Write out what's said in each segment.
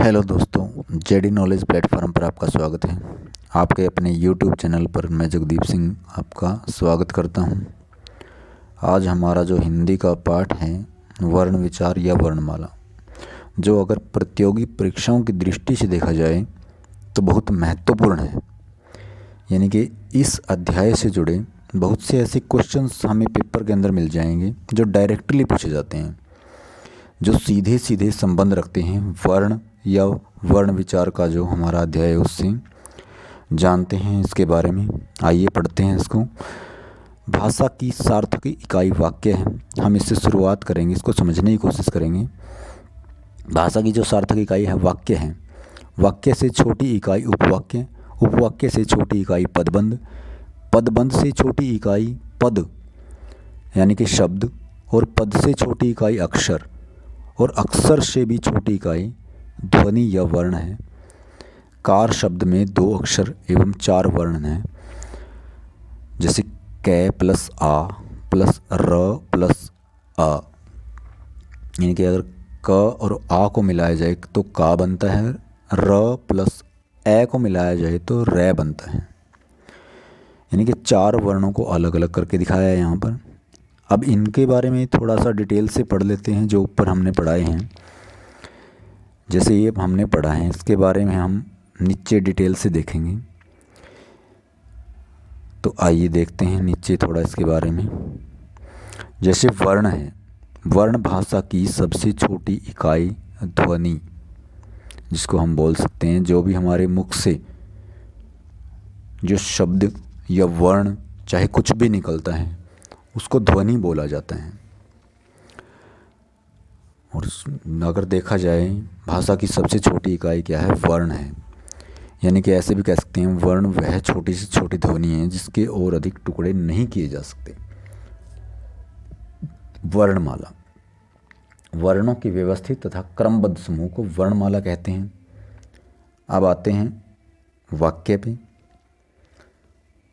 Hello दोस्तों, JD knowledge platform पर आपका स्वागत है। आपके अपने यूट्यूब चैनल पर मैं जगदीप सिंह आपका स्वागत करता हूं। आज हमारा जो हिंदी का पाठ है वर्ण विचार या वर्णमाला, जो अगर प्रतियोगी परीक्षाओं की दृष्टि से देखा जाए तो बहुत महत्वपूर्ण है। यानी कि इस अध्याय से जुड़े बहुत से ऐसे क्वेश्चंस हमें पेपर के अंदर मिल जाएंगे जो डायरेक्टली पूछे जाते हैं, जो सीधे सीधे संबंध रखते हैं वर्ण या वर्ण विचार का जो हमारा अध्याय है उससे। जानते हैं इसके बारे में, आइए पढ़ते हैं इसको। भाषा की सार्थक इकाई वाक्य है। हम इससे शुरुआत करेंगे, इसको समझने की कोशिश करेंगे। भाषा की जो सार्थक इकाई है वाक्य है। वाक्य से छोटी इकाई उपवाक्य, उपवाक्य से छोटी इकाई पदबंध, पदबंध से छोटी इकाई पद यानी कि शब्द, और पद से छोटी इकाई अक्षर, और अक्षर से भी छोटी इकाई ध्वनि या वर्ण है। कार शब्द में 2 अक्षर एवं 4 वर्ण हैं, जैसे कै प्लस आ प्लस र प्लस आ। यानी कि अगर क और आ को मिलाया जाए तो का बनता है, र प्लस ए को मिलाया जाए तो रै बनता है। यानी कि 4 वर्णों को अलग अलग करके दिखाया है यहाँ पर। अब इनके बारे में थोड़ा सा डिटेल से पढ़ लेते हैं जो ऊपर हमने पढ़ाए हैं। जैसे ये हमने पढ़ा है, इसके बारे में हम नीचे डिटेल से देखेंगे। तो आइए देखते हैं नीचे थोड़ा इसके बारे में। जैसे वर्ण है, वर्ण भाषा की सबसे छोटी इकाई ध्वनि, जिसको हम बोल सकते हैं जो भी हमारे मुख से जो शब्द या वर्ण चाहे कुछ भी निकलता है उसको ध्वनि बोला जाता है। और अगर देखा जाए भाषा की सबसे छोटी इकाई क्या है, वर्ण है। यानी कि ऐसे भी कह सकते हैं वर्ण वह छोटी से छोटी ध्वनि है जिसके और अधिक टुकड़े नहीं किए जा सकते। वर्णमाला, वर्णों की व्यवस्थित तथा क्रमबद्ध समूह को वर्णमाला कहते हैं। अब आते हैं वाक्य पे।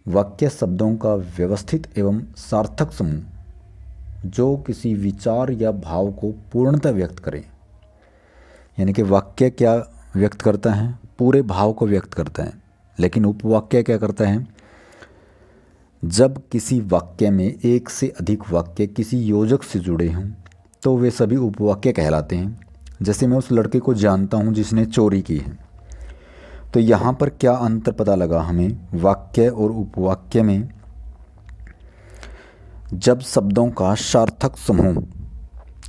वाक्य शब्दों का व्यवस्थित एवं सार्थक समूह जो किसी विचार या भाव को पूर्णतः व्यक्त करें। यानी कि वाक्य क्या व्यक्त करता है, पूरे भाव को व्यक्त करता है। लेकिन उपवाक्य क्या करता है, जब किसी वाक्य में एक से अधिक वाक्य किसी योजक से जुड़े हों तो वे सभी उपवाक्य कहलाते हैं। जैसे मैं उस लड़के को जानता हूँ जिसने चोरी की है, तो यहाँ पर क्या अंतर पता लगा हमें वाक्य और उपवाक्य में। जब शब्दों का सार्थक समूह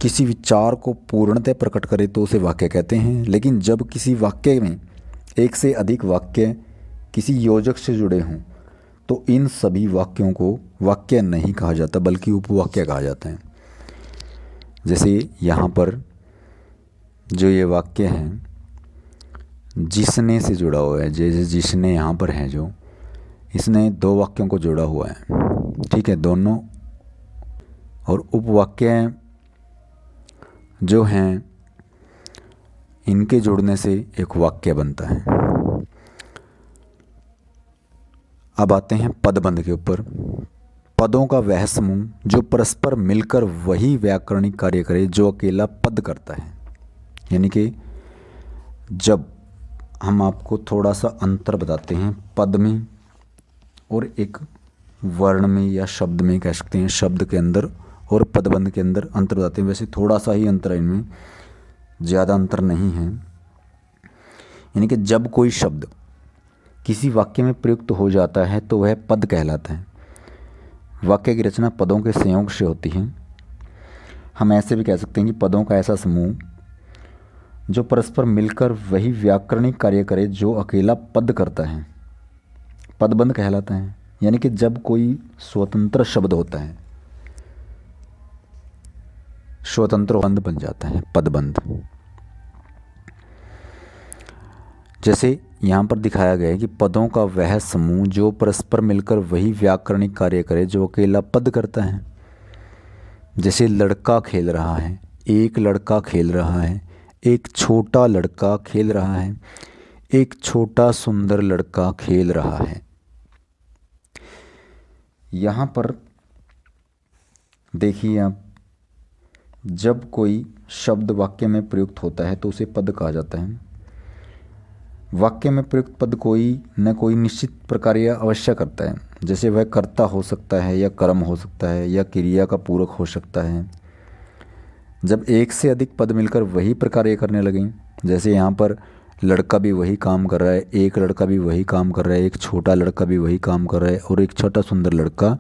किसी विचार को पूर्णतः प्रकट करे तो उसे वाक्य कहते हैं। लेकिन जब किसी वाक्य में एक से अधिक वाक्य किसी योजक से जुड़े हों तो इन सभी वाक्यों को वाक्य नहीं कहा जाता बल्कि उपवाक्य कहा जाता है। जैसे यहाँ पर जो ये वाक्य है जिसने से जुड़ा हुआ है, जैसे जिसने यहाँ पर है जो, इसने 2 वाक्यों को जोड़ा हुआ है, ठीक है, दोनों। और उपवाक्य जो हैं इनके जुड़ने से एक वाक्य बनता है। अब आते हैं पदबंध के ऊपर। पदों का वह समूह जो परस्पर मिलकर वही व्याकरणिक कार्य करे जो अकेला पद करता है। यानी कि जब हम आपको थोड़ा सा अंतर बताते हैं पद में और एक वर्ण में या शब्द में, कह सकते हैं शब्द के अंदर और पदबंध के अंदर अंतर बताते हैं। वैसे थोड़ा सा ही अंतर है इनमें, ज़्यादा अंतर नहीं है। यानी कि जब कोई शब्द किसी वाक्य में प्रयुक्त हो जाता है तो वह पद कहलाता है। वाक्य की रचना पदों के संयोग से होती है। हम ऐसे भी कह सकते हैं कि पदों का ऐसा समूह जो परस्पर मिलकर वही व्याकरणिक कार्य करे जो अकेला पद करता है, पदबंध कहलाता है। यानी कि जब कोई स्वतंत्र शब्द होता है, स्वतंत्र बंध बन जाता है पदबंध। जैसे यहाँ पर दिखाया गया है कि पदों का वह समूह जो परस्पर मिलकर वही व्याकरणिक कार्य करे जो अकेला पद करता है। जैसे लड़का खेल रहा है, एक लड़का खेल रहा है, एक छोटा लड़का खेल रहा है, एक छोटा सुंदर लड़का खेल रहा है। यहाँ पर देखिए आप, जब कोई शब्द वाक्य में प्रयुक्त होता है तो उसे पद कहा जाता है। वाक्य में प्रयुक्त पद कोई न कोई निश्चित प्रक्रिया या अवश्य करता है। जैसे वह कर्ता हो सकता है या कर्म हो सकता है या क्रिया का पूरक हो सकता है। जब एक से अधिक पद मिलकर वही प्रक्रिया करने लगें, जैसे यहाँ पर लड़का भी वही काम कर रहा है, एक लड़का भी वही काम कर रहा है, एक छोटा लड़का भी वही काम कर रहा है और एक छोटा सुंदर लड़का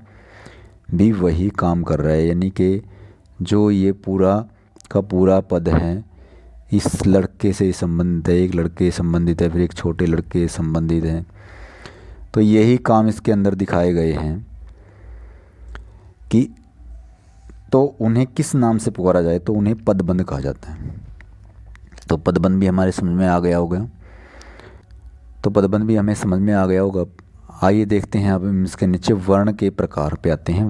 भी वही काम कर रहा है, यानी कि जो ये पूरा का पूरा पद है इस लड़के से संबंधित है, एक लड़के से संबंधित है, फिर एक छोटे लड़के से संबंधित है। तो यही काम इसके अंदर दिखाए गए हैं कि तो उन्हें किस नाम से पुकारा जाए, तो उन्हें पदबंध कहा जाता है। तो पदबंध भी हमारे समझ में आ गया होगा। तो पदबंध भी हमें समझ में आ गया होगा। आइए देखते हैं अब हम इसके नीचे वर्ण के प्रकार पे आते हैं।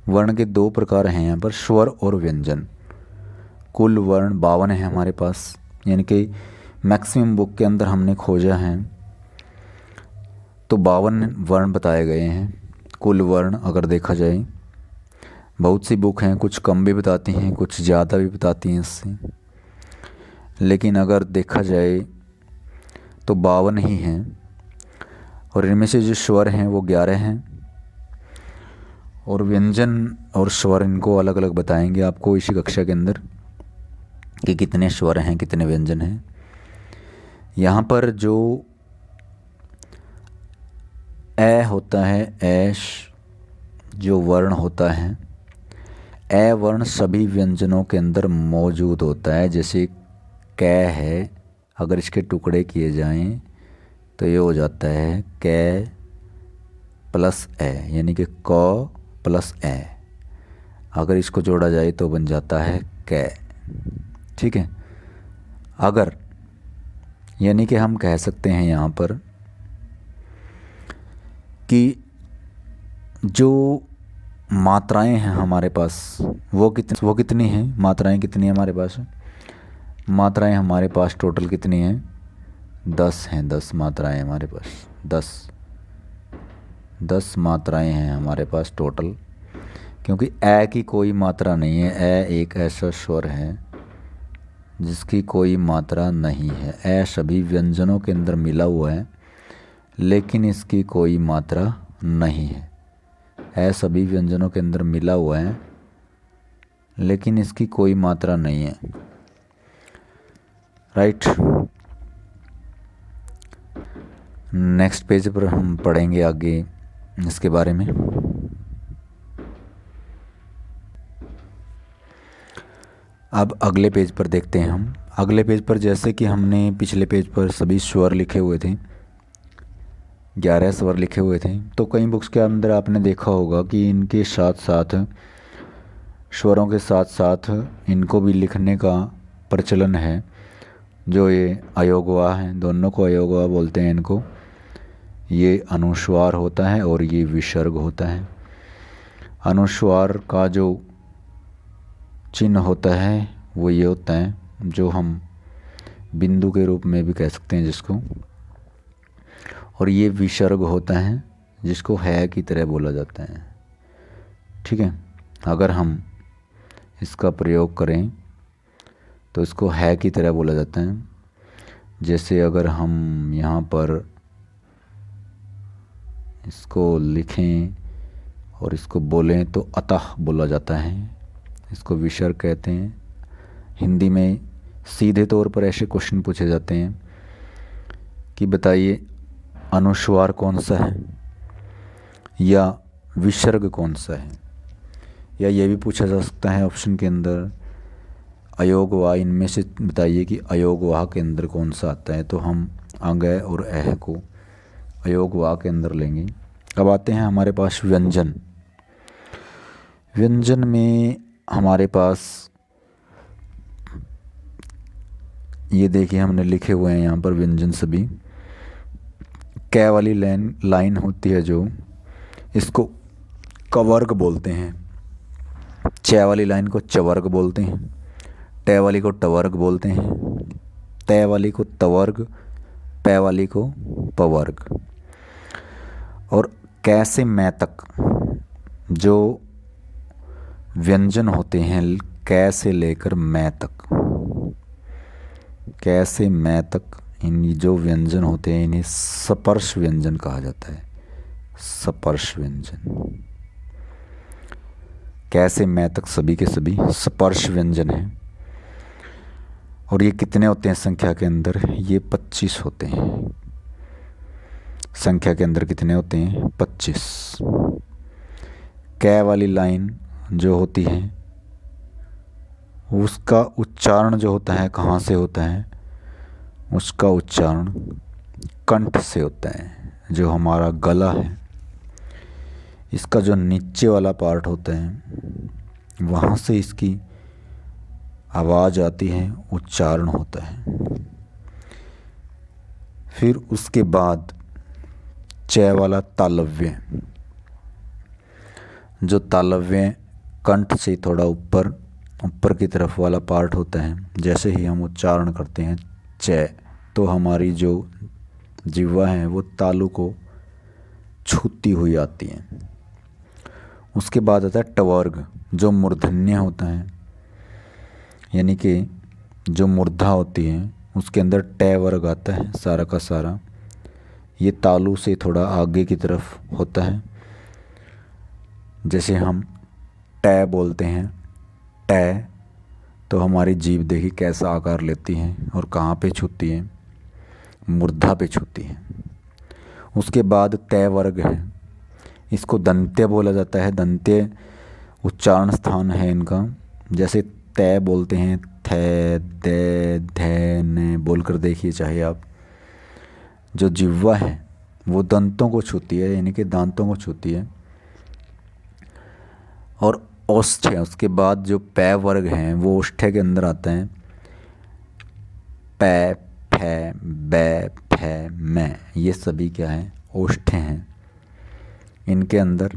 वर्ण के दो प्रकार हैं यहाँ पर, स्वर और व्यंजन। कुल वर्ण 52 है हमारे पास, यानी कि मैक्सिमम बुक के अंदर हमने खोजा है तो 52 वर्ण बताए गए हैं कुल वर्ण। अगर देखा जाए बहुत सी बुक हैं, कुछ कम भी बताती हैं, कुछ ज़्यादा भी बताती हैं इससे, लेकिन अगर देखा जाए तो 52 ही हैं। और इनमें से जो स्वर हैं वो 11 हैं और व्यंजन और स्वर इनको अलग अलग बताएंगे आपको इसी कक्षा के अंदर कि कितने स्वर हैं कितने व्यंजन हैं। यहाँ पर जो ए होता है, ऐश जो वर्ण होता है, ए वर्ण सभी व्यंजनों के अंदर मौजूद होता है। जैसे कै है, अगर इसके टुकड़े किए जाएं तो ये हो जाता है कै प्लस ए, यानी कि क प्लस ए। अगर इसको जोड़ा जाए तो बन जाता है कै। ठीक है। अगर यानी कि हम कह सकते हैं यहाँ पर कि जो मात्राएं हैं हमारे पास वो कितनी हैं, मात्राएं कितनी हैं हमारे पास? मात्राएं हमारे पास टोटल कितनी हैं? 10 हैं। 10 मात्राएं हमारे पास, 10 मात्राएं हैं हमारे पास टोटल, क्योंकि ए की कोई मात्रा नहीं है। ए एक ऐसा स्वर है जिसकी कोई मात्रा नहीं है। ए सभी व्यंजनों के अंदर मिला हुआ है लेकिन इसकी कोई मात्रा नहीं है। ए सभी व्यंजनों के अंदर मिला हुआ है लेकिन इसकी कोई मात्रा नहीं है। राइट। नेक्स्ट पेज पर हम पढ़ेंगे आगे इसके बारे में। अब अगले पेज पर देखते हैं हम। अगले पेज पर जैसे कि हमने पिछले पेज पर सभी स्वर लिखे हुए थे, 11 स्वर लिखे हुए थे, तो कई बुक्स के अंदर आपने देखा होगा कि इनके साथ साथ स्वरों के साथ साथ इनको भी लिखने का प्रचलन है। जो ये अयोगवा हैं, दोनों को अयोगवा बोलते हैं इनको। ये अनुस्वार होता है और ये विसर्ग होता है। अनुस्वार का जो चिन्ह होता है वो ये होता है, जो हम बिंदु के रूप में भी कह सकते हैं जिसको, और ये विसर्ग होता है जिसको है की तरह बोला जाता है। ठीक है। अगर हम इसका प्रयोग करें तो इसको है की तरह बोला जाता है। जैसे अगर हम यहाँ पर इसको लिखें और इसको बोलें तो अतः बोला जाता है, इसको विसर्ग कहते हैं। हिंदी में सीधे तौर पर ऐसे क्वेश्चन पूछे जाते हैं कि बताइए अनुस्वार कौन सा है या विसर्ग कौन सा है, या ये भी पूछा जा सकता है ऑप्शन के अंदर अयोगवाह, इनमें से बताइए कि अयोगवाह के अंदर कौन सा आता है। तो हम अंग और ऐह को अयोगवाह के अंदर लेंगे। अब आते हैं हमारे पास व्यंजन। व्यंजन में हमारे पास ये देखिए हमने लिखे हुए हैं यहाँ पर व्यंजन सभी। कै वाली लाइन होती है जो, इसको कवर्ग बोलते हैं। च वाली लाइन को चवर्ग बोलते हैं। टे वाली को टवर्ग बोलते हैं। तय वाली को तवर्ग, पै वाली को पवर्ग। और कै से मैं तक जो व्यंजन होते हैं, कै से लेकर मैं तक, कै से मैं तक इन जो व्यंजन होते हैं इन्हें स्पर्श व्यंजन कहा जाता है। स्पर्श व्यंजन। कैसे मैं तक सभी के सभी स्पर्श व्यंजन हैं। और ये कितने होते हैं संख्या के अंदर? ये 25 होते हैं। संख्या के अंदर कितने होते हैं? 25। कै वाली लाइन जो होती है उसका उच्चारण जो होता है कहाँ से होता है? उसका उच्चारण कंठ से होता है। जो हमारा गला है इसका जो नीचे वाला पार्ट होता है वहाँ से इसकी आवाज़ आती है, उच्चारण होता है। फिर उसके बाद च वाला तालव्य, जो तालव्य कंठ से थोड़ा ऊपर की तरफ वाला पार्ट होता है। जैसे ही हम उच्चारण करते हैं च, तो हमारी जो जिह्वा है वो तालु को छूती हुई आती है। उसके बाद आता है टवर्ग, जो मूर्धन्य होता है, यानी कि जो मूर्धा होती है उसके अंदर ट वर्ग आता है सारा का सारा। ये तालु से थोड़ा आगे की तरफ होता है। जैसे हम ट बोलते हैं ट, तो हमारी जीभ देखिए कैसा आकार लेती है और कहाँ पे छूती है? मूर्धा पे छूती है। उसके बाद त वर्ग है, इसको दंत्य बोला जाता है। दंत्य उच्चारण स्थान है इनका। जैसे त बोलते हैं थ, द, ध, न बोल कर देखिए चाहे आप। जो जिह्वा है वो दंतों को छूती है, यानी कि दांतों को छूती है। और ओष्ठ है। उसके बाद जो पै वर्ग हैं वो ओष्ठ के अंदर आता है। पै, फै, बै, फै, मैं, ये सभी क्या है? ओष्ठ हैं। इनके अंदर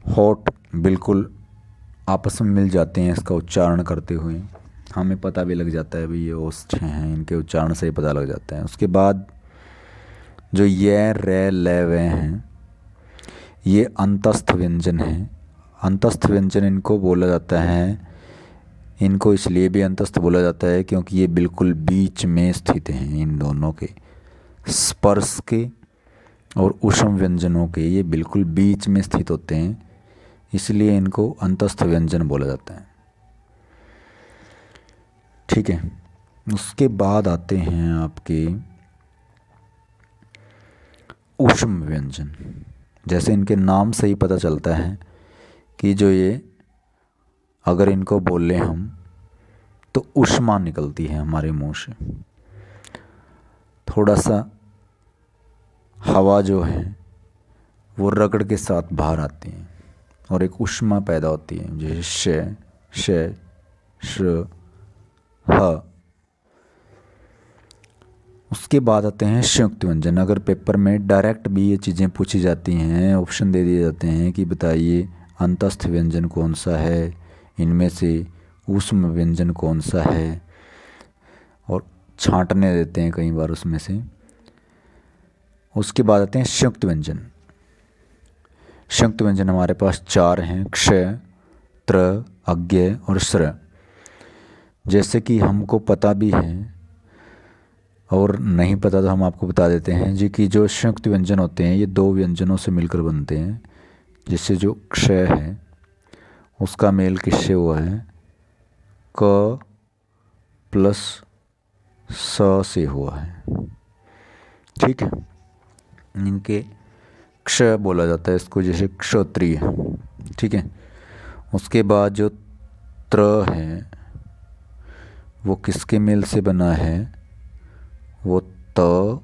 होठ बिल्कुल आपस में मिल जाते हैं इसका उच्चारण करते हुए। हमें पता भी लग जाता है भाई ये ओष्ठ हैं, इनके उच्चारण से ही पता लग जाता है। उसके बाद जो य, रे, ले, वे हैं ये अंतस्थ व्यंजन हैं। अंतस्थ व्यंजन इनको बोला जाता है, इनको इसलिए भी अंतस्थ बोला जाता है क्योंकि ये बिल्कुल बीच में स्थित हैं। इन दोनों के, स्पर्श के और ऊष्म व्यंजनों के, ये बिल्कुल बीच में स्थित होते हैं, इसलिए इनको अंतस्थ व्यंजन बोला जाता है। ठीक है। उसके बाद आते हैं आपके ऊष्म व्यंजन। जैसे इनके नाम से ही पता चलता है कि जो ये अगर इनको बोले हम तो ऊष्मा निकलती है हमारे मुंह से। थोड़ा सा हवा जो है वो रगड़ के साथ बाहर आती है और एक ऊष्मा पैदा होती है, जैसे श, श, ह। उसके बाद आते हैं संयुक्त व्यंजन। अगर पेपर में डायरेक्ट भी ये चीज़ें पूछी जाती हैं, ऑप्शन दे दिए जाते हैं कि बताइए अंतस्थ व्यंजन कौन सा है, इनमें से ऊष्म व्यंजन कौन सा है, और छांटने देते हैं कई बार उसमें से। उसके बाद आते हैं संयुक्त व्यंजन। संयुक्त व्यंजन हमारे पास 4 हैं, क्ष, त्र, अज्ञ और श्र। जैसे कि हमको पता भी है और नहीं पता तो हम आपको बता देते हैं जी कि जो संयुक्त व्यंजन होते हैं ये 2 व्यंजनों से मिलकर बनते हैं। जिससे जो क्ष है उसका मेल किससे हुआ है? क प्लस स से हुआ है। ठीक है। इनके क्ष बोला जाता है इसको, जैसे क्षत्रिय। ठीक है। उसके बाद जो त्र है वो किसके मेल से बना है? वो त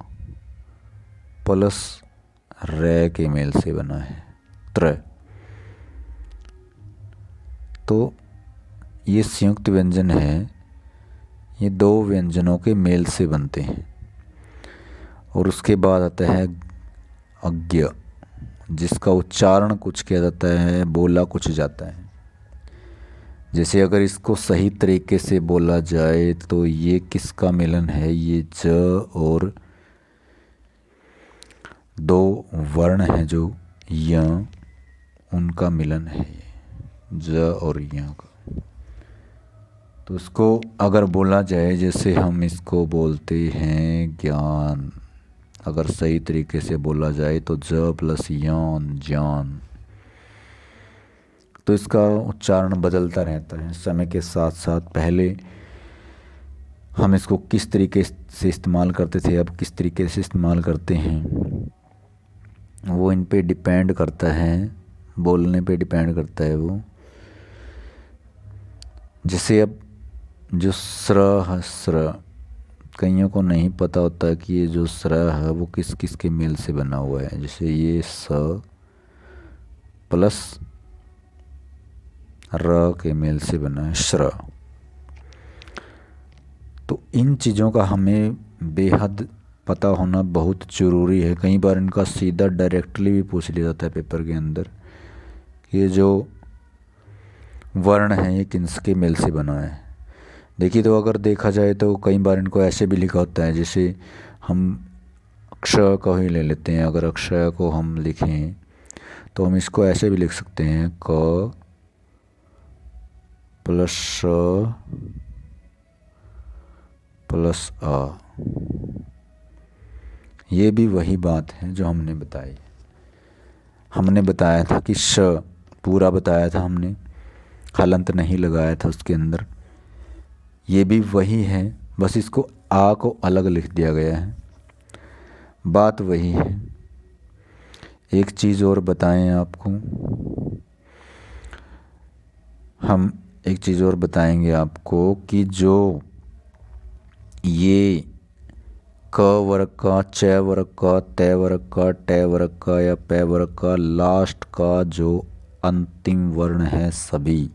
प्लस रे के मेल से बना है, त्र। तो ये संयुक्त व्यंजन है, ये 2 व्यंजनों के मेल से बनते हैं। और उसके बाद आता है अज्ञ, जिसका उच्चारण कुछ किया जाता है, बोला कुछ जाता है। जैसे अगर इसको सही तरीके से बोला जाए तो ये किसका मिलन है? ये ज और 2 वर्ण हैं जो य, उनका मिलन है ये, ज और य का। तो उसको अगर बोला जाए, जैसे हम इसको बोलते हैं ज्ञान, अगर सही तरीके से बोला जाए तो ज प्लस यान ज्ञान, तो इसका उच्चारण बदलता रहता है समय के साथ साथ। पहले हम इसको किस तरीके से इस्तेमाल करते थे, अब किस तरीके से इस्तेमाल करते हैं, वो इन पे डिपेंड करता है, बोलने पे डिपेंड करता है वो। जैसे अब जो स्र है, स्र कईयों को नहीं पता होता कि ये जो स्र है वो किस किस के मेल से बना हुआ है। जैसे ये स प्लस र के मेल से बना है श्र। तो इन चीज़ों का हमें बेहद पता होना बहुत ज़रूरी है। कई बार इनका सीधा डायरेक्टली भी पूछ लिया जाता है पेपर के अंदर, ये जो वर्ण है ये किसके मेल से बना है। देखिए, तो अगर देखा जाए तो कई बार इनको ऐसे भी लिखा होता है, जैसे हम अक्षय को ही ले लेते हैं। अगर अक्षय को हम लिखें तो हम इसको ऐसे भी लिख सकते हैं, क प्लस प्लस आ। ये भी वही बात है जो हमने बताई। हमने बताया था कि श पूरा बताया था हमने, हलंत नहीं लगाया था उसके अंदर। ये भी वही है, बस इसको आ को अलग लिख दिया गया है, बात वही है। एक चीज़ और बताएं आपको, हम एक चीज़ और बताएंगे आपको कि जो ये क वर्ग का, च वर्ग का, त वर्ग का, ट वर्ग का या प वर्ग का लास्ट का जो अंतिम वर्ण है, सभी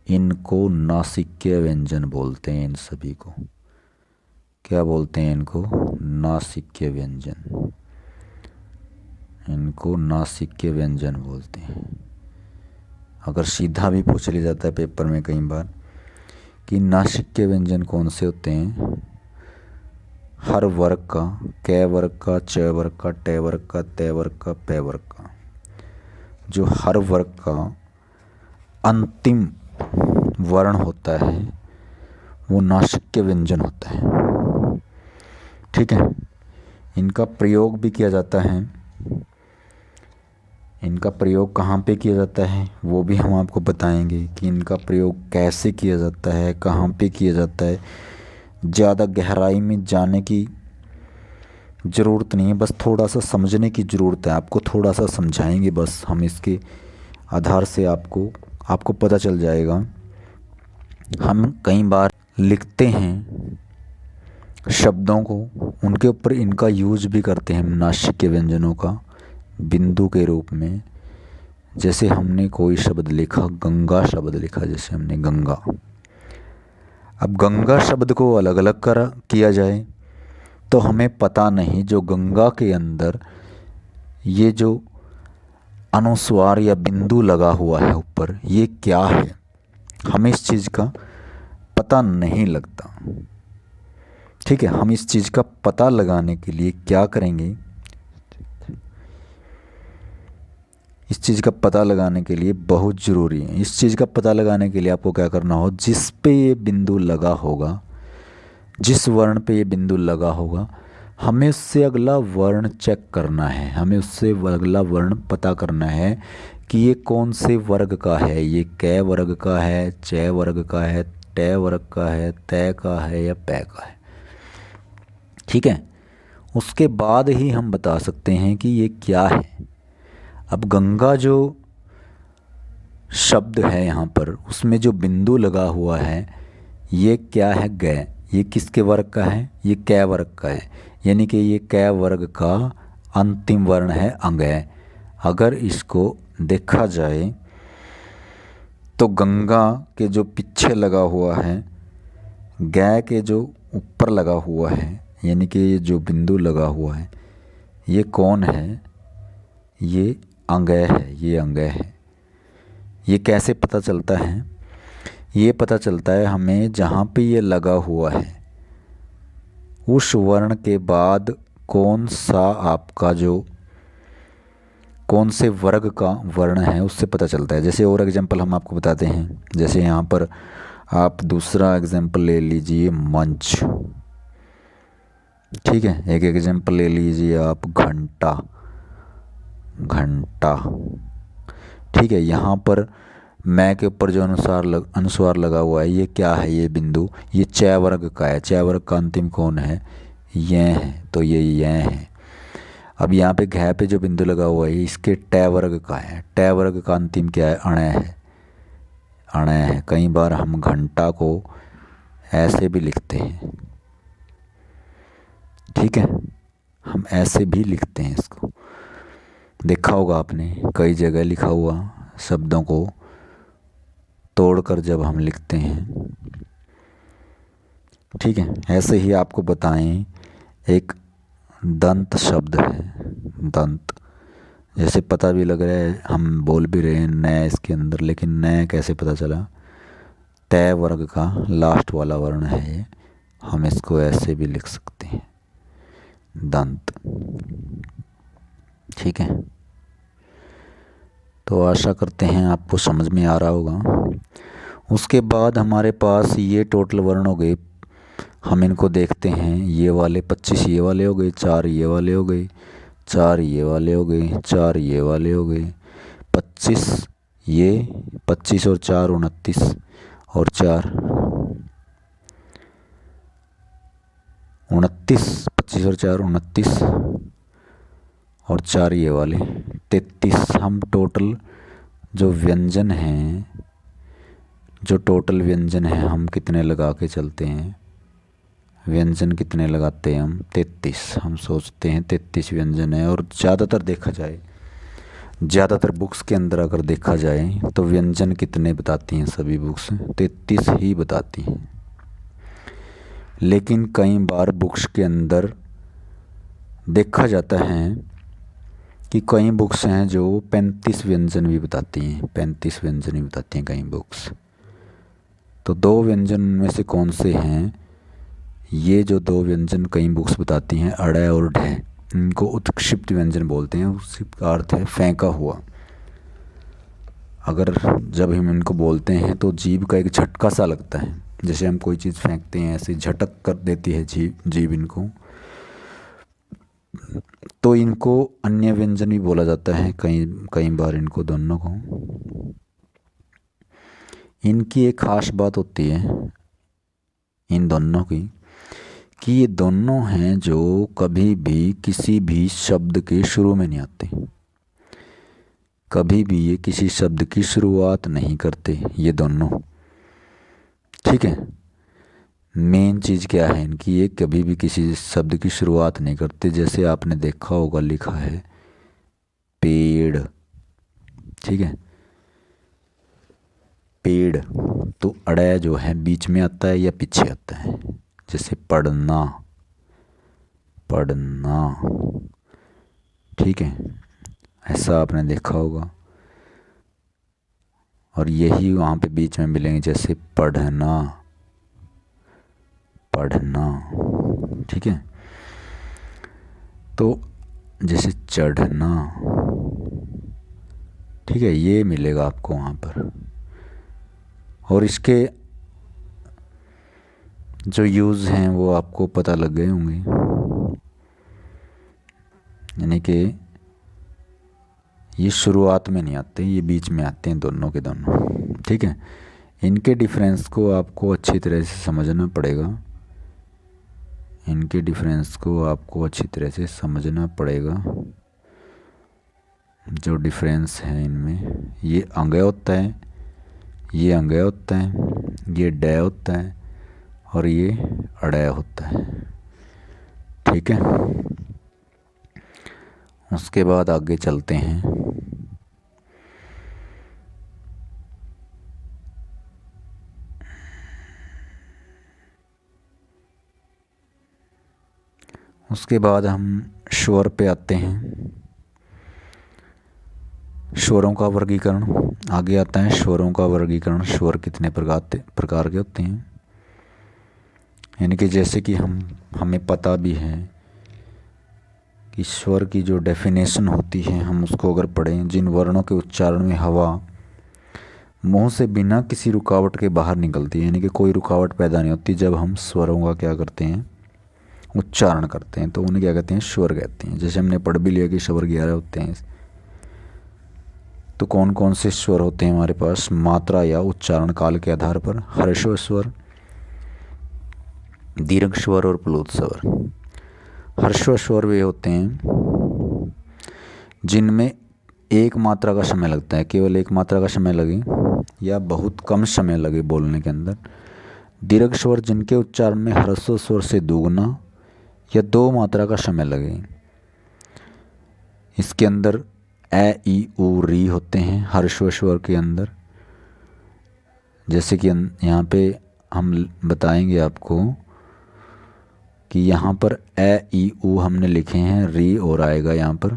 इनको नासिक्य व्यंजन बोलते हैं। इन सभी को क्या बोलते हैं? इनको नासिक्य व्यंजन। इनको नासिक्य व्यंजन बोलते हैं। अगर सीधा भी पूछ लिया जाता है पेपर में कई बार कि नासिक्य व्यंजन कौन से होते हैं, हर वर्ग का, क वर्ग का, च वर्ग का, ट वर्ग का, त वर्ग का, प वर्ग का, जो हर वर्ग का अंतिम वर्ण होता है वो नासिक्य व्यंजन होता है। ठीक है, इनका प्रयोग भी किया जाता है। इनका प्रयोग कहाँ पे किया जाता है वो भी हम आपको बताएंगे कि इनका प्रयोग कैसे किया जाता है, कहाँ पे किया जाता है। ज़्यादा गहराई में जाने की ज़रूरत नहीं है, बस थोड़ा सा समझने की ज़रूरत है। आपको थोड़ा सा समझाएंगे बस हम, इसके आधार से आपको पता चल जाएगा। हम कई बार लिखते हैं शब्दों को, उनके ऊपर इनका यूज भी करते हैं नासिक्य व्यंजनों का बिंदु के रूप में। जैसे हमने कोई शब्द लिखा, गंगा शब्द लिखा, जैसे हमने गंगा। अब गंगा शब्द को अलग अलग किया जाए तो हमें पता नहीं जो गंगा के अंदर ये जो अनुस्वार या बिंदु लगा हुआ है ऊपर, ये क्या है, हमें इस चीज़ का पता नहीं लगता। ठीक है, हम इस चीज़ का पता लगाने के लिए क्या करेंगे, इस चीज़ का पता लगाने के लिए बहुत ज़रूरी है। इस चीज़ का पता लगाने के लिए आपको क्या करना हो, जिस पे ये बिंदु लगा होगा, जिस वर्ण पे ये बिंदु लगा होगा, हमें उससे अगला वर्ण चेक करना है। हमें उससे अगला वर्ण पता करना है कि ये कौन से वर्ग का है। ये क वर्ग का है, च वर्ग का है, ट वर्ग का है, त का है या प का है। ठीक है, उसके बाद ही हम बता सकते हैं कि ये क्या है। अब गंगा जो शब्द है यहाँ पर, उसमें जो बिंदु लगा हुआ है ये क्या है, ग। ये किसके वर्ग का है, ये क वर्ग का है, यानी कि ये क वर्ग का अंतिम वर्ण है अंग। अगर इसको देखा जाए तो गंगा के जो पीछे लगा हुआ है, ग के जो ऊपर लगा हुआ है, यानी कि ये जो बिंदु लगा हुआ है ये कौन है, ये अंग है, ये अंग है। ये कैसे पता चलता है, ये पता चलता है हमें जहाँ पे ये लगा हुआ है उस वर्ण के बाद कौन सा आपका जो कौन से वर्ग का वर्ण है उससे पता चलता है। जैसे और एग्जांपल हम आपको बताते हैं, जैसे यहाँ पर आप दूसरा एग्जाम्पल ले लीजिए मंच। ठीक है, एक एग्जाम्पल ले लीजिए आप घंटा, घंटा। ठीक है, यहाँ पर मैं के ऊपर जो अनुस्वार लगा हुआ है, ये क्या है? ये बिंदु, ये च वर्ग का है। च वर्ग का अंतिम कौन है? ये है, तो ये है। अब यहाँ पे घ पे जो बिंदु लगा हुआ है, इसके ट वर्ग का है। ट वर्ग का अंतिम क्या है? अण है, अण है। कई बार हम घंटा को ऐसे भी लिखते हैं। ठीक है, हम ऐसे भी लिखते हैं इसको, देखा होगा आपने कई जगह लिखा हुआ शब्दों को तोड़कर जब हम लिखते हैं। ठीक है, ऐसे ही आपको बताएं, एक दंत शब्द है, दंत। जैसे पता भी लग रहा है, हम बोल भी रहे हैं न इसके अंदर, लेकिन न कैसे पता चला? तय वर्ग का लास्ट वाला वर्ण है ये। हम इसको ऐसे भी लिख सकते हैं, दंत। ठीक है, तो आशा करते हैं आपको समझ में आ रहा होगा। उसके बाद हमारे पास ये टोटल वर्ण हो गए, हम इनको देखते हैं। ये वाले 25 ये वाले हो गए, 4 ये वाले हो गए, 4 ये वाले हो गए, 4 ये वाले हो गए, 25 ये, 25 और 4 29, और 4 29, 25 और 4 29, और 4 ये वाले 33। हम टोटल जो व्यंजन हैं, जो टोटल व्यंजन है, हम कितने लगा के चलते हैं? व्यंजन कितने लगाते हैं हम? 33। हम सोचते हैं 33 व्यंजन है। और ज़्यादातर देखा जाए, ज़्यादातर बुक्स के अंदर अगर देखा जाए तो व्यंजन कितने बताती हैं? सभी बुक्स 33 ही बताती हैं। लेकिन कई बार बुक्स के अंदर देखा जाता है कि कई बुक्स हैं जो 35 व्यंजन भी बताती हैं, 35 व्यंजन ही बताती हैं कई बुक्स। तो 2 व्यंजन में से कौन से हैं? ये जो 2 व्यंजन कई बुक्स बताती हैं, अड़ और ढ, इनको उत्क्षिप्त व्यंजन बोलते हैं। उत्क्षिप्त का अर्थ है फेंका हुआ। अगर जब हम इनको बोलते हैं तो जीभ का एक झटका सा लगता है, जैसे हम कोई चीज़ फेंकते हैं, ऐसे झटक कर देती है जीभ इनको। तो इनको अन्य व्यंजन भी बोला जाता है कई बार, इनको दोनों को। इनकी एक खास बात होती है इन दोनों की, कि ये दोनों हैं जो कभी भी किसी भी शब्द के शुरू में नहीं आते, कभी भी ये किसी शब्द की शुरुआत नहीं करते, ये दोनों। ठीक है, मेन चीज़ क्या है इनकी? ये कभी भी किसी शब्द की शुरुआत नहीं करते। जैसे आपने देखा होगा लिखा है पेड़। ठीक है, पेड़, तो अड़े जो है बीच में आता है या पीछे आता है? जैसे पढ़ना, पढ़ना। ठीक है, ऐसा आपने देखा होगा। और यही वहाँ पे बीच में मिलेंगे, जैसे पढ़ना, पढ़ना। ठीक है, तो जैसे चढ़ना। ठीक है, ये मिलेगा आपको वहाँ पर। और इसके जो यूज़ हैं वो आपको पता लग गए होंगे, यानी कि ये शुरुआत में नहीं आते, ये बीच में आते हैं, दोनों के दोनों। ठीक है, इनके डिफरेंस को आपको अच्छी तरह से समझना पड़ेगा, इनके डिफरेंस को आपको अच्छी तरह से समझना पड़ेगा। जो डिफरेंस है इनमें, ये अंग होता है, ये अंग होता है, ये ड होता है, और ये अड़य होता है। ठीक है, उसके बाद आगे चलते हैं। उसके बाद हम स्वर पे आते हैं, स्वरों का वर्गीकरण। आगे आता है स्वरों का वर्गीकरण। स्वर कितने प्रकार के होते हैं, यानी कि जैसे कि हमें पता भी है कि स्वर की जो डेफिनेशन होती है, हम उसको अगर पढ़ें, जिन वर्णों के उच्चारण में हवा मुंह से बिना किसी रुकावट के बाहर निकलती है, यानी कि कोई रुकावट पैदा नहीं होती जब हम स्वरों का क्या करते हैं, उच्चारण करते हैं, तो उन्हें क्या कहते हैं, स्वर कहते हैं। जैसे हमने पढ़ भी लिया कि स्वर 11 होते हैं। तो कौन कौन से स्वर होते हैं हमारे पास मात्रा या उच्चारण काल के आधार पर? ह्रस्व स्वर, दीर्घ स्वर और प्लुत स्वर। ह्रस्व स्वर वे होते हैं जिनमें एक मात्रा का समय लगता है, केवल एक मात्रा का समय लगे या बहुत कम समय लगे बोलने के अंदर। दीर्घ स्वर जिनके उच्चारण में ह्रस्व स्वर से दोगुना या 2 मात्रा का समय लगे। इसके अंदर ए ई उ री होते हैं ह्रस्व स्वर के अंदर। जैसे कि यहाँ पे हम बताएंगे आपको कि यहाँ पर ए ई उ हमने लिखे हैं, री और आएगा यहाँ पर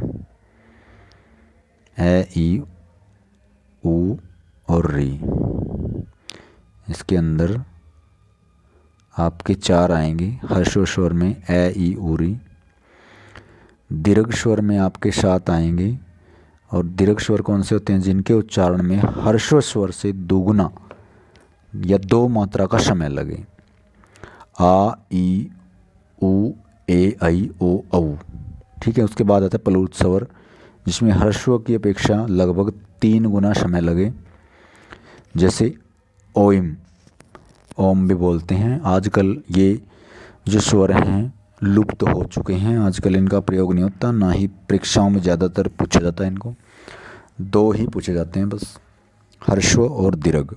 ए ई उ और री। इसके अंदर आपके 4 आएंगे ह्रस्व स्वर में ए ई उ री। दीर्घ स्वर में आपके 7 आएंगे। और दीर्घ स्वर कौन से होते हैं? जिनके उच्चारण में ह्रस्व स्वर से दोगुना या 2 मात्रा का समय लगे। आ ई उ ए ऐ ओ औ। ठीक है। उसके बाद आता है प्लुत स्वर जिसमें ह्रस्व की अपेक्षा लगभग 3 गुना समय लगे। जैसे ओम, ओम भी बोलते हैं। आजकल ये जो स्वर हैं लुप्त हो चुके हैं, आजकल इनका प्रयोग नहीं होता, ना ही परीक्षाओं में ज़्यादातर पूछा जाता है। इनको 2 ही पूछे जाते हैं बस, ह्रस्व और दीर्घ।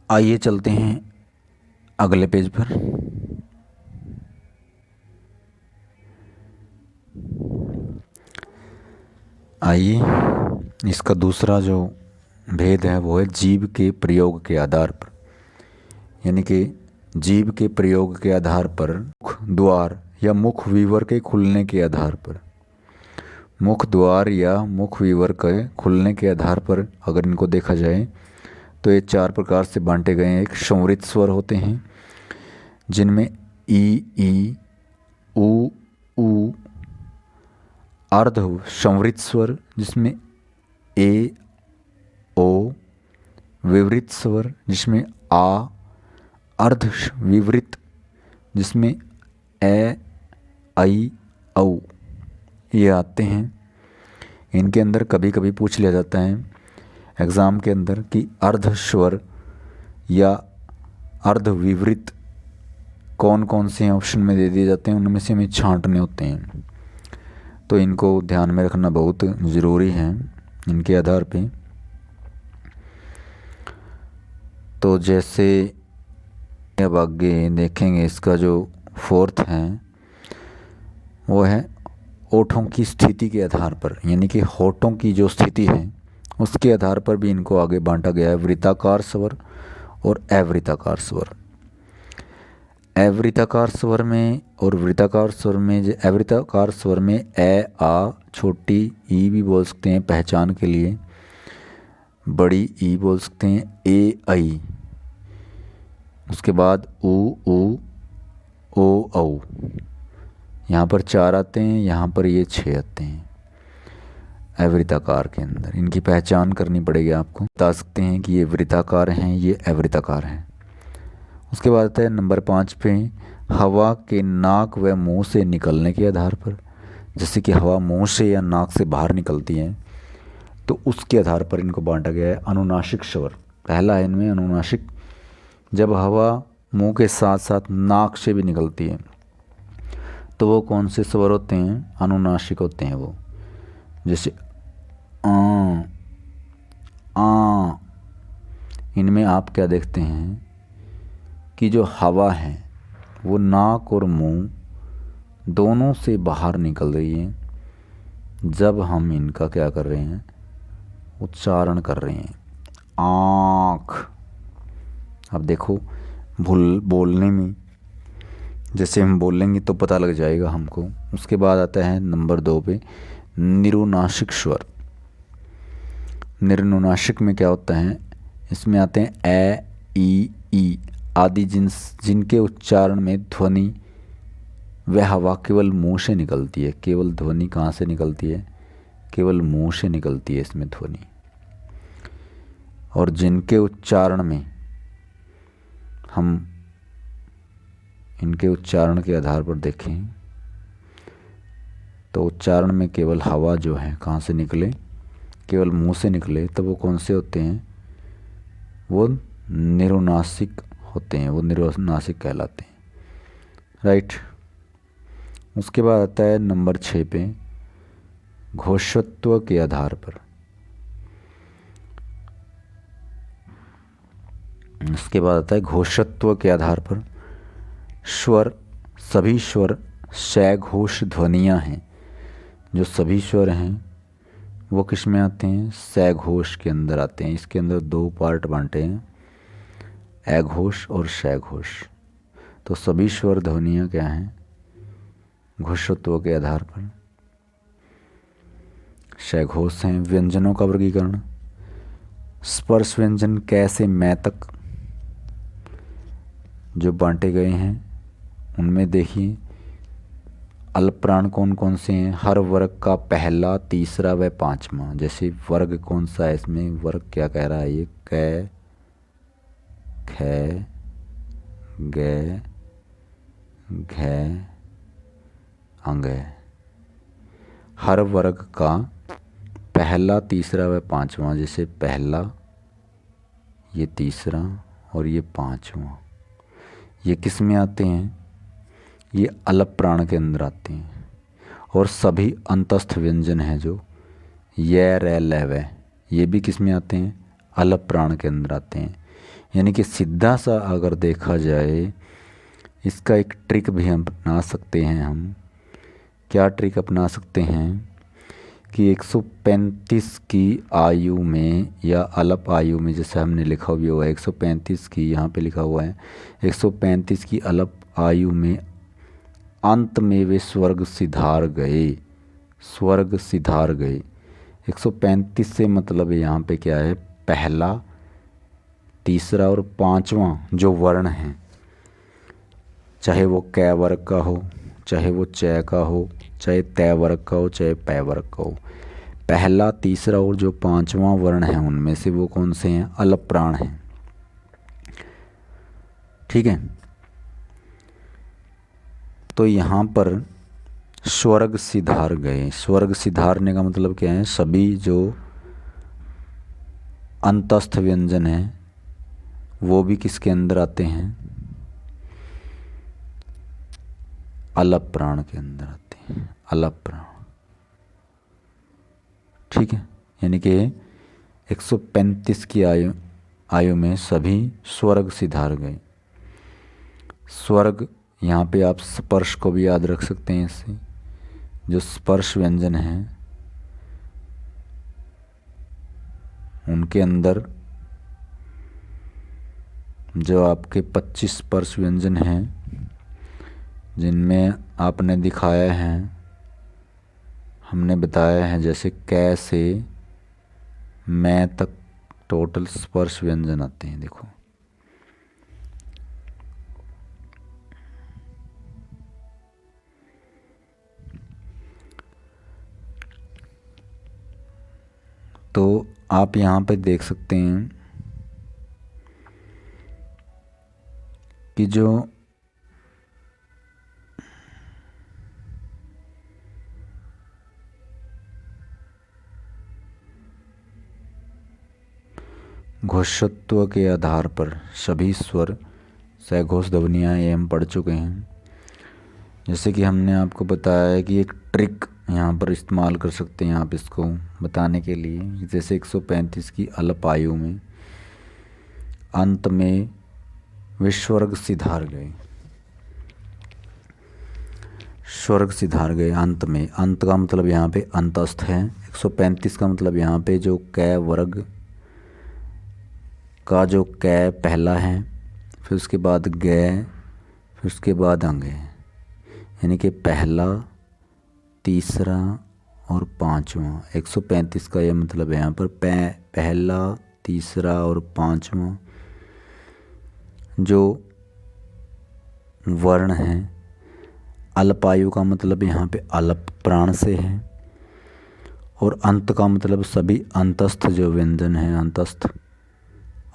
आइए चलते हैं अगले पेज पर। आइए, इसका दूसरा जो भेद है वो है जीभ के प्रयोग के आधार पर, यानी कि जीभ के प्रयोग के आधार पर मुख द्वार या मुख विवर के खुलने के आधार पर। मुख द्वार या मुख विवर के खुलने के आधार पर अगर इनको देखा जाए तो ये 4 प्रकार से बांटे गए हैं। एक संवृत स्वर होते हैं जिनमें ई उ ऊ। अर्ध संवृत स्वर जिसमें ए ओ। विवृत स्वर जिसमें आ। अर्ध विवृत जिसमें ए ऐ औ ये आते हैं। इनके अंदर कभी कभी पूछ लिया जाता है एग्ज़ाम के अंदर कि अर्ध स्वर या अर्ध विवृत कौन कौन से ऑप्शन में दे दिए जाते हैं, उनमें से हमें छांटने होते हैं। तो इनको ध्यान में रखना बहुत ज़रूरी है इनके आधार पे। तो जैसे अब आगे देखेंगे, इसका जो 4th है वो है ओठों की स्थिति के आधार पर, यानी कि होठों की जो स्थिति है उसके आधार पर भी इनको आगे बांटा गया है, वृत्ताकार स्वर और अवृत्ताकार स्वर। अवृत्ताकार स्वर में और वृत्ताकार स्वर में, अवृत्ताकार स्वर में ए आ छोटी ई भी बोल सकते हैं पहचान के लिए, बड़ी ई बोल सकते हैं ए ऐ। उसके बाद उ ऊ ओ औ। यहाँ पर 4 आते हैं, यहाँ पर ये 6 आते हैं अवृत्ताकार के अंदर। इनकी पहचान करनी पड़ेगी आपको, बता सकते हैं कि ये वृत्ताकार हैं, ये अवृत्ताकार हैं। उसके बाद आता है नंबर 5 पे हवा के नाक व मुंह से निकलने के आधार पर। जैसे कि हवा मुंह से या नाक से बाहर निकलती है तो उसके आधार पर इनको बांटा गया है। अनुनासिक स्वर पहला है इनमें, अनुनासिक, जब हवा मुंह के साथ साथ नाक से भी निकलती है तो वो कौन से स्वर होते हैं? अनुनासिक होते हैं वो। जैसे आ। इनमें आप क्या देखते हैं कि जो हवा है वो नाक और मुंह दोनों से बाहर निकल रही है जब हम इनका क्या कर रहे हैं? उच्चारण कर रहे हैं। आँख। अब देखो बोलने में जैसे हम बोलेंगे तो पता लग जाएगा हमको। उसके बाद आता है नंबर 2 पे निरुनासिक स्वर। निरुनासिक में क्या होता है? इसमें आते हैं ए ई आदि जिनके उच्चारण में ध्वनि व हवा केवल मुंह से निकलती है। केवल ध्वनि कहाँ से निकलती है? केवल मुंह से निकलती है इसमें ध्वनि, और जिनके उच्चारण में हम इनके उच्चारण के आधार पर देखें तो उच्चारण में केवल हवा जो है कहाँ से निकले, केवल मुंह से निकले, तो वो कौन से होते हैं, वो निरुनासिक होते हैं, वो निरुनासिक कहलाते हैं। राइट। उसके बाद आता है नंबर 6 पे घोषत्व के आधार पर। इसके बाद आता है घोषत्व के आधार पर स्वर, सभी स्वर सघोष ध्वनियाँ हैं। जो सभी स्वर हैं वो किस में आते हैं, सघोष के अंदर आते हैं। इसके अंदर 2 पार्ट बांटे हैं, अघोष और सघोष। तो सभी स्वर ध्वनियाँ क्या हैं, घोषत्व के आधार पर सघोष हैं। व्यंजनों का वर्गीकरण, स्पर्श व्यंजन कैसे मैं तक जो बांटे गए हैं उनमें देखिए अल्पप्राण कौन कौन से हैं, हर वर्ग का पहला, तीसरा व पांचवा। जैसे वर्ग कौन सा है इसमें, वर्ग क्या कह रहा है ये, क, ख, ग, घ, अंग। हर वर्ग का पहला, तीसरा व पांचवा। जैसे पहला, ये तीसरा और ये पांचवा, ये किस में आते हैं, ये अलप प्राण के अंदर आते हैं। और सभी अंतस्थ व्यंजन हैं जो य, र, ल, व, ये भी किस में आते हैं, अलप प्राण के अंदर आते हैं। यानी कि सीधा सा अगर देखा जाए, इसका एक ट्रिक भी हम अपना सकते हैं। हम क्या ट्रिक अपना सकते हैं कि 135 की आयु में या अलप आयु में, जैसे हमने लिखा हुआ है 135 की, यहाँ पे लिखा हुआ है 135 की अलप आयु में अंत में वे स्वर्ग सिधार गए, स्वर्ग सिधार गए। 135 से मतलब यहाँ पे क्या है, पहला, तीसरा और पांचवा जो वर्ण है, चाहे वो कै वर्ग का हो, चाहे वो च का हो, चाहे तय वर्ग का हो, चाहे पै वर्ग का हो, पहला, तीसरा और जो पांचवा वर्ण है उनमें से वो कौन से हैं, अलप प्राण हैं। ठीक है। तो यहाँ पर स्वर्ग सिधार गए, स्वर्ग सिधारने का मतलब क्या है, सभी जो अंतस्थ व्यंजन हैं वो भी किसके अंदर आते हैं, अलप प्राण के अंदर आते हैं, अलप प्राण। ठीक है। यानी कि 135 की आयु में सभी स्वर्ग सिधार गए। स्वर्ग, यहाँ पे आप स्पर्श को भी याद रख सकते हैं इससे। जो स्पर्श व्यंजन हैं उनके अंदर जो आपके 25 स्पर्श व्यंजन हैं जिनमें आपने दिखाया है, हमने बताया है, जैसे कै से मैं तक टोटल स्पर्श व्यंजन आते हैं। देखो तो आप यहाँ पे देख सकते हैं कि जो घोषत्व के आधार पर सभी स्वर सघोष ध्वनियाँ ये हम पढ़ चुके हैं। जैसे कि हमने आपको बताया है कि एक ट्रिक यहाँ पर इस्तेमाल कर सकते हैं आप इसको बताने के लिए। जैसे 135 की अलप आयु में अंत में वे स्वर्ग सिधार गए, स्वर्ग सिधार गए अंत में। अंत का मतलब यहाँ पे अंतस्थ है। 135 का मतलब यहाँ पे जो कै वर्ग का जो कै पहला है, फिर उसके बाद ग, फिर उसके बाद अंग है। यानी कि पहला, तीसरा और पांचवा। 135 का यह मतलब है यहाँ पर पहला, तीसरा और पांचवा जो वर्ण हैं। अल्प आयु का मतलब यहाँ पे अलप प्राण से है, और अंत का मतलब सभी अंतस्थ जो व्यंजन हैं,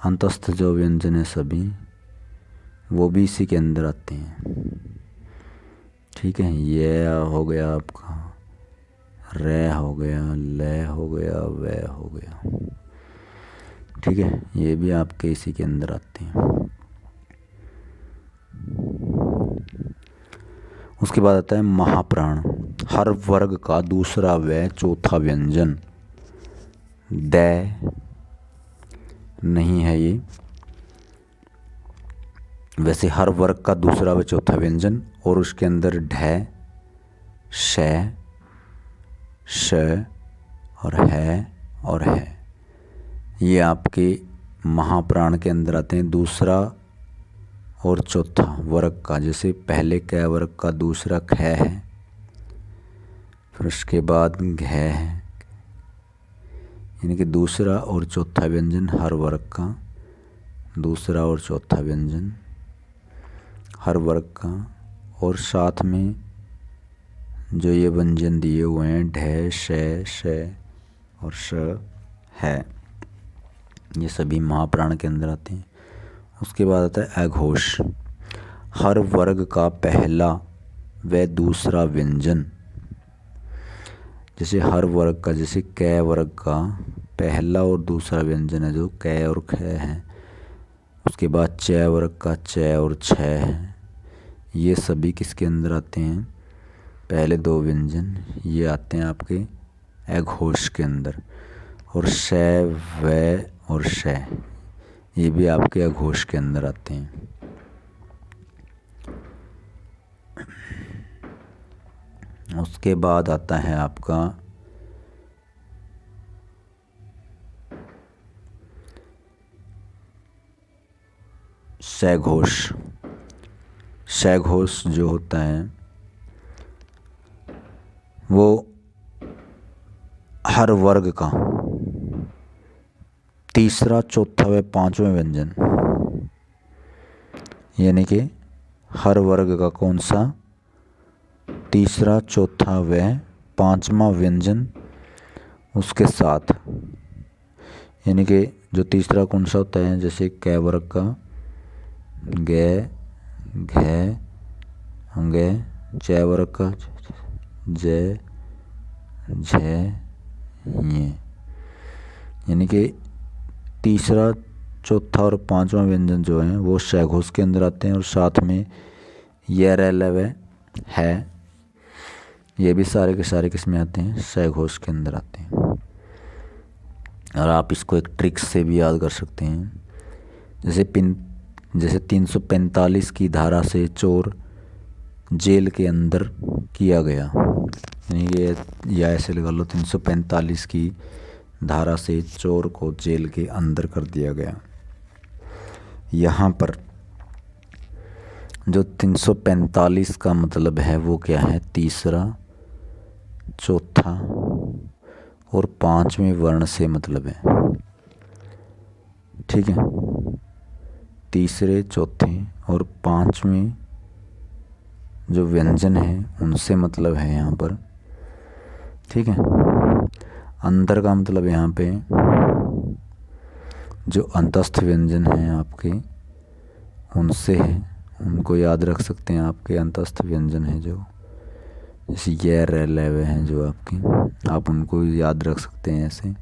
अंतस्थ जो व्यंजन है सभी, वो भी इसी के अंदर आते हैं। ठीक है, ये हो गया आपका, रे हो गया, ले हो गया, वे हो गया। ठीक है, ये भी आपके इसी के अंदर आते हैं। उसके बाद आता है महाप्राण। हर वर्ग का दूसरा व चौथा व्यंजन। द नहीं है ये, वैसे हर वर्ग का दूसरा व चौथा व्यंजन, और उसके अंदर ढ, श, श और है, ये आपके महाप्राण के अंदर आते हैं। दूसरा और चौथा वर्ग का, जैसे पहले क वर्ग का दूसरा ख है, फिर उसके बाद घ है, यानी कि दूसरा और चौथा व्यंजन हर वर्ग का, दूसरा और चौथा व्यंजन हर वर्ग का, और साथ में जो ये व्यंजन दिए हुए हैं ढ, श और श है, ये सभी महाप्राण के अंदर आते हैं। उसके बाद आता है अघोष। हर वर्ग का पहला व दूसरा व्यंजन, जैसे हर वर्ग का, जैसे क वर्ग का पहला और दूसरा व्यंजन है जो क और ख है। उसके बाद च वर्ग का च और छ है, ये सभी किसके अंदर आते हैं, पहले दो व्यंजन ये आते हैं आपके अघोष के अंदर। और श, व और श, ये भी आपके अघोष के अंदर आते हैं। उसके बाद आता है आपका सघोष। सघोष जो होता है वो हर वर्ग का तीसरा, चौथा व पांचवा व्यंजन, यानी कि हर वर्ग का कौन सा तीसरा, चौथा व पांचवा व्यंजन उसके साथ, यानी कि जो तीसरा कौन सा होता है, जैसे क वर्ग का ग, घ, ग, च वर्ग का ज, झ, ञ, यानी कि तीसरा, चौथा और पांचवा व्यंजन जो हैं वो सघोष के अंदर आते हैं। और साथ में य, र, ल, व है, ये भी सारे के सारे किस में आते हैं, सघोष के अंदर आते हैं। और आप इसको एक ट्रिक से भी याद कर सकते हैं, जैसे 345 की धारा से चोर जेल के अंदर किया गया, यानी ये, या ऐसे लगा लो 345 की धारा से चोर को जेल के अंदर कर दिया गया। यहाँ पर जो 345 का मतलब है वो क्या है, तीसरा, चौथा और पांचवें वर्ण से मतलब है। ठीक है, तीसरे, चौथे और पांचवें जो व्यंजन है उनसे मतलब है यहाँ पर। ठीक है, अंदर का मतलब यहाँ पे जो अंतस्थ व्यंजन हैं आपके उनसे है, उनको याद रख सकते हैं। आपके अंतस्थ व्यंजन है जो, जैसे ये, र, ल, व हैं जो आपके, आप उनको याद रख सकते हैं ऐसे।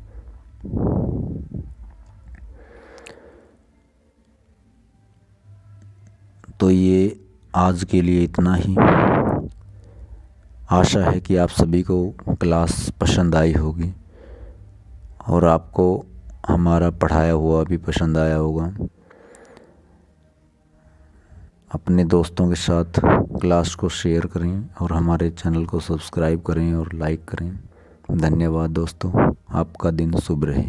तो ये आज के लिए इतना ही। आशा है कि आप सभी को क्लास पसंद आई होगी और आपको हमारा पढ़ाया हुआ भी पसंद आया होगा। अपने दोस्तों के साथ क्लास को शेयर करें और हमारे चैनल को सब्सक्राइब करें और लाइक करें। धन्यवाद दोस्तों, आपका दिन शुभ रहे।